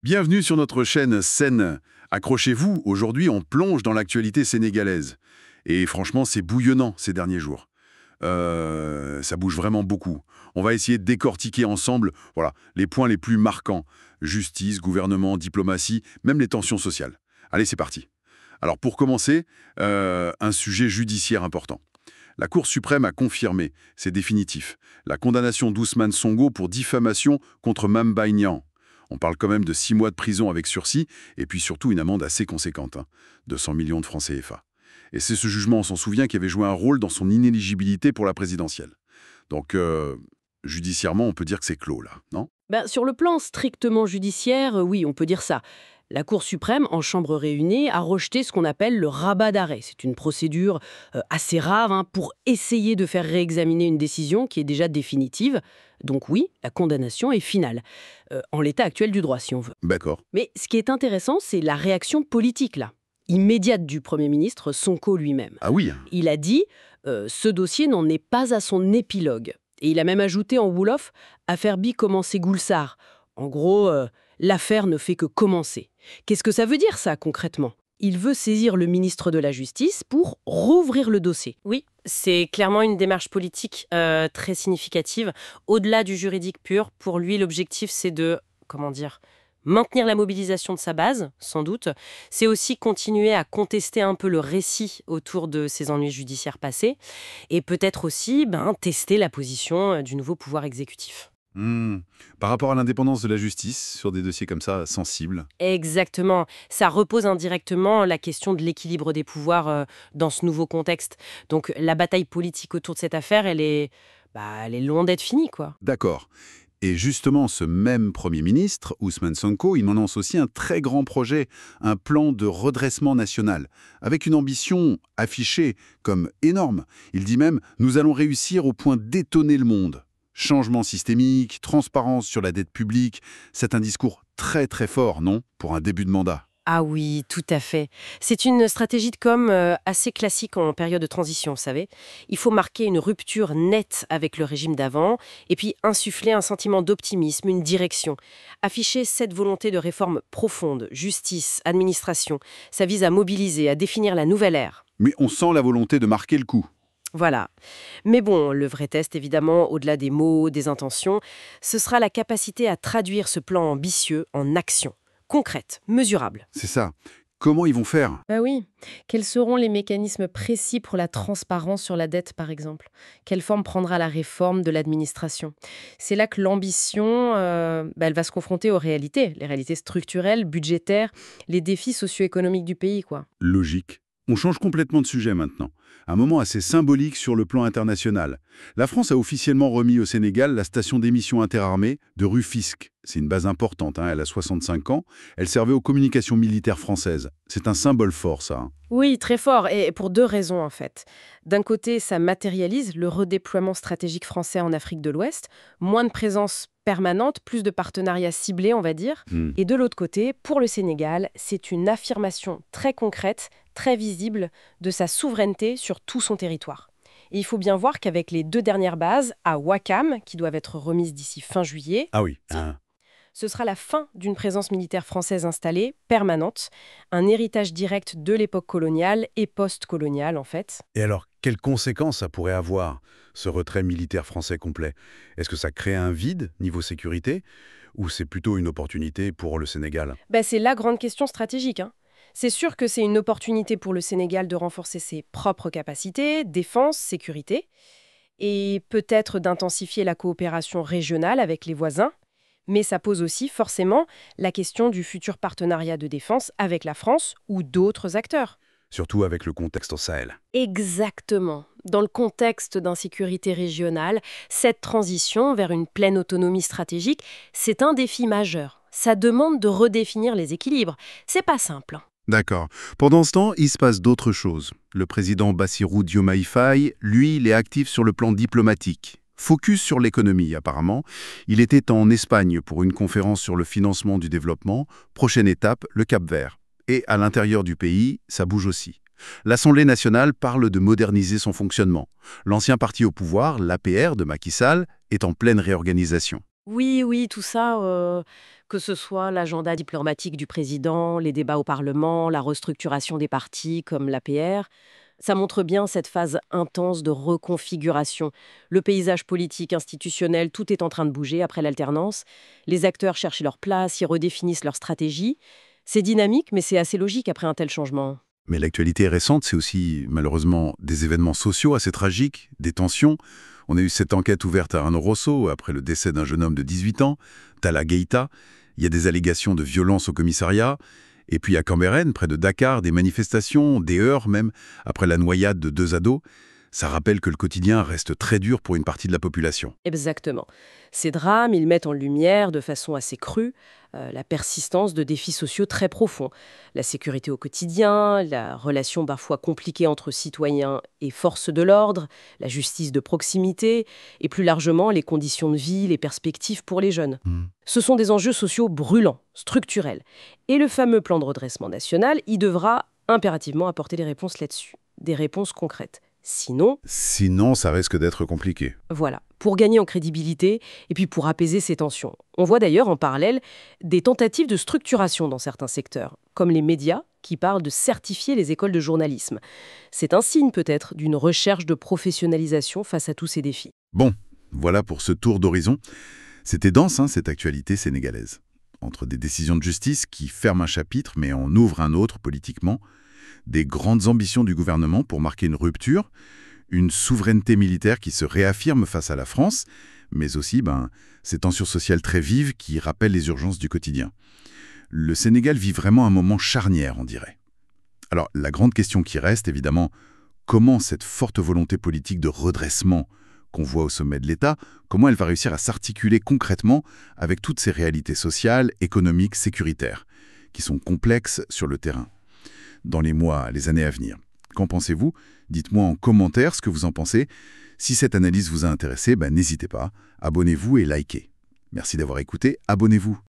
Bienvenue sur notre chaîne Sen. Accrochez-vous, aujourd'hui on plonge dans l'actualité sénégalaise. Et franchement, c'est bouillonnant ces derniers jours. Ça bouge vraiment beaucoup. On va essayer de décortiquer ensemble, voilà, les points les plus marquants. Justice, gouvernement, diplomatie, même les tensions sociales. Allez, c'est parti. Alors pour commencer, un sujet judiciaire important. La Cour suprême a confirmé, c'est définitif, la condamnation d'Ousmane Sonko pour diffamation contre Mame Mbaye Niang. On parle quand même de 6 mois de prison avec sursis, et puis surtout une amende assez conséquente, 200 millions de francs CFA. Et c'est ce jugement, on s'en souvient, qui avait joué un rôle dans son inéligibilité pour la présidentielle. Donc, judiciairement, on peut dire que c'est clos, là, non? Sur le plan strictement judiciaire, oui, on peut dire ça. La Cour suprême, en chambre réunie, a rejeté ce qu'on appelle le rabat d'arrêt. C'est une procédure assez rare pour essayer de faire réexaminer une décision qui est déjà définitive. Donc oui, la condamnation est finale, en l'état actuel du droit, si on veut. D'accord. Mais ce qui est intéressant, c'est la réaction politique, là, immédiate du Premier ministre Sonko lui-même. Ah oui, Il a dit ce dossier n'en est pas à son épilogue. Et il a même ajouté en wolof « Affaire bi commencé Goulsar ». En gros, l'affaire ne fait que commencer. Qu'est-ce que ça veut dire, ça, concrètement? Il veut saisir le ministre de la Justice pour rouvrir le dossier. Oui, c'est clairement une démarche politique très significative. Au-delà du juridique pur, pour lui, l'objectif, c'est de, maintenir la mobilisation de sa base, sans doute. C'est aussi continuer à contester un peu le récit autour de ses ennuis judiciaires passés. Et peut-être aussi tester la position du nouveau pouvoir exécutif. Par rapport à l'indépendance de la justice, sur des dossiers comme ça, sensibles. Exactement. Ça repose indirectement la question de l'équilibre des pouvoirs dans ce nouveau contexte. Donc la bataille politique autour de cette affaire, elle est loin d'être finie, quoi. D'accord. Et justement, ce même Premier ministre, Ousmane Sonko, il m'annonce aussi un très grand projet, un plan de redressement national, avec une ambition affichée comme énorme. Il dit même « Nous allons réussir au point d'étonner le monde ». Changement systémique, transparence sur la dette publique, c'est un discours très très fort, non? Pour un début de mandat. Ah oui, tout à fait. C'est une stratégie de com assez classique en période de transition, vous savez. Il faut marquer une rupture nette avec le régime d'avant et puis insuffler un sentiment d'optimisme, une direction. Afficher cette volonté de réforme profonde, justice, administration, ça vise à mobiliser, à définir la nouvelle ère. Mais on sent la volonté de marquer le coup. Voilà. Mais bon, le vrai test, évidemment, au-delà des mots, des intentions, ce sera la capacité à traduire ce plan ambitieux en action, concrète, mesurable. C'est ça. Comment ils vont faire? Bah oui. Quels seront les mécanismes précis pour la transparence sur la dette, par exemple? Quelle forme prendra la réforme de l'administration? C'est là que l'ambition, elle va se confronter aux réalités, les réalités structurelles, budgétaires, les défis socio-économiques du pays, quoi. Logique. On change complètement de sujet maintenant. Un moment assez symbolique sur le plan international. La France a officiellement remis au Sénégal la station d'émission interarmée de Rufisque. C'est une base importante, elle a 65 ans. Elle servait aux communications militaires françaises. C'est un symbole fort, ça. Oui, très fort, et pour deux raisons en fait. D'un côté, ça matérialise le redéploiement stratégique français en Afrique de l'Ouest, moins de présence permanente, plus de partenariats ciblés, on va dire. Et de l'autre côté, pour le Sénégal, c'est une affirmation très concrète, très visible de sa souveraineté sur tout son territoire. Et il faut bien voir qu'avec les 2 dernières bases, à Ouakam, qui doivent être remises d'ici fin juillet, Ah oui. ce sera la fin d'une présence militaire française installée, permanente, un héritage direct de l'époque coloniale et post-coloniale en fait. Et alors, quelles conséquences ça pourrait avoir, ce retrait militaire français complet? Est-ce que ça crée un vide niveau sécurité ou c'est plutôt une opportunité pour le Sénégal? C'est la grande question stratégique. C'est sûr que c'est une opportunité pour le Sénégal de renforcer ses propres capacités, défense, sécurité, et peut-être d'intensifier la coopération régionale avec les voisins. Mais ça pose aussi forcément la question du futur partenariat de défense avec la France ou d'autres acteurs. Surtout avec le contexte au Sahel. Exactement. Dans le contexte d'insécurité régionale, cette transition vers une pleine autonomie stratégique, c'est un défi majeur. Ça demande de redéfinir les équilibres. C'est pas simple. D'accord. Pendant ce temps, il se passe d'autres choses. Le président Bassirou Diomaye Faye, lui, il est actif sur le plan diplomatique. Focus sur l'économie, apparemment. Il était en Espagne pour une conférence sur le financement du développement. Prochaine étape, le Cap-Vert. Et à l'intérieur du pays, ça bouge aussi. L'Assemblée nationale parle de moderniser son fonctionnement. L'ancien parti au pouvoir, l'APR de Macky Sall, est en pleine réorganisation. Oui, oui, tout ça, que ce soit l'agenda diplomatique du président, les débats au Parlement, la restructuration des partis comme l'APR, ça montre bien cette phase intense de reconfiguration. Le paysage politique, institutionnel, tout est en train de bouger après l'alternance. Les acteurs cherchent leur place, ils redéfinissent leur stratégie. C'est dynamique, mais c'est assez logique après un tel changement. Mais l'actualité récente, c'est aussi malheureusement des événements sociaux assez tragiques, des tensions. On a eu cette enquête ouverte à Arnaud Rosso après le décès d'un jeune homme de 18 ans, Talla Keita. Il y a des allégations de violence au commissariat. Et puis à Cambérène, près de Dakar, des manifestations, des heurts même, après la noyade de 2 ados. Ça rappelle que le quotidien reste très dur pour une partie de la population. Exactement. Ces drames, ils mettent en lumière de façon assez crue la persistance de défis sociaux très profonds. La sécurité au quotidien, la relation parfois compliquée entre citoyens et forces de l'ordre, la justice de proximité et plus largement les conditions de vie, les perspectives pour les jeunes. Ce sont des enjeux sociaux brûlants, structurels. Et le fameux plan de redressement national, il devra impérativement apporter des réponses là-dessus, des réponses concrètes. Sinon, ça risque d'être compliqué. Voilà, pour gagner en crédibilité et puis pour apaiser ces tensions. On voit d'ailleurs en parallèle des tentatives de structuration dans certains secteurs, comme les médias qui parlent de certifier les écoles de journalisme. C'est un signe peut-être d'une recherche de professionnalisation face à tous ces défis. Bon, voilà pour ce tour d'horizon. C'était dense, cette actualité sénégalaise. Entre des décisions de justice qui ferment un chapitre mais en ouvrent un autre politiquement, des grandes ambitions du gouvernement pour marquer une rupture, une souveraineté militaire qui se réaffirme face à la France, mais aussi ces tensions sociales très vives qui rappellent les urgences du quotidien. Le Sénégal vit vraiment un moment charnière, on dirait. Alors, la grande question qui reste, évidemment, comment cette forte volonté politique de redressement qu'on voit au sommet de l'État, comment elle va réussir à s'articuler concrètement avec toutes ces réalités sociales, économiques, sécuritaires, qui sont complexes sur le terrain dans les mois, les années à venir. Qu'en pensez-vous? Dites-moi en commentaire ce que vous en pensez. Si cette analyse vous a intéressé, n'hésitez pas, abonnez-vous et likez. Merci d'avoir écouté, abonnez-vous.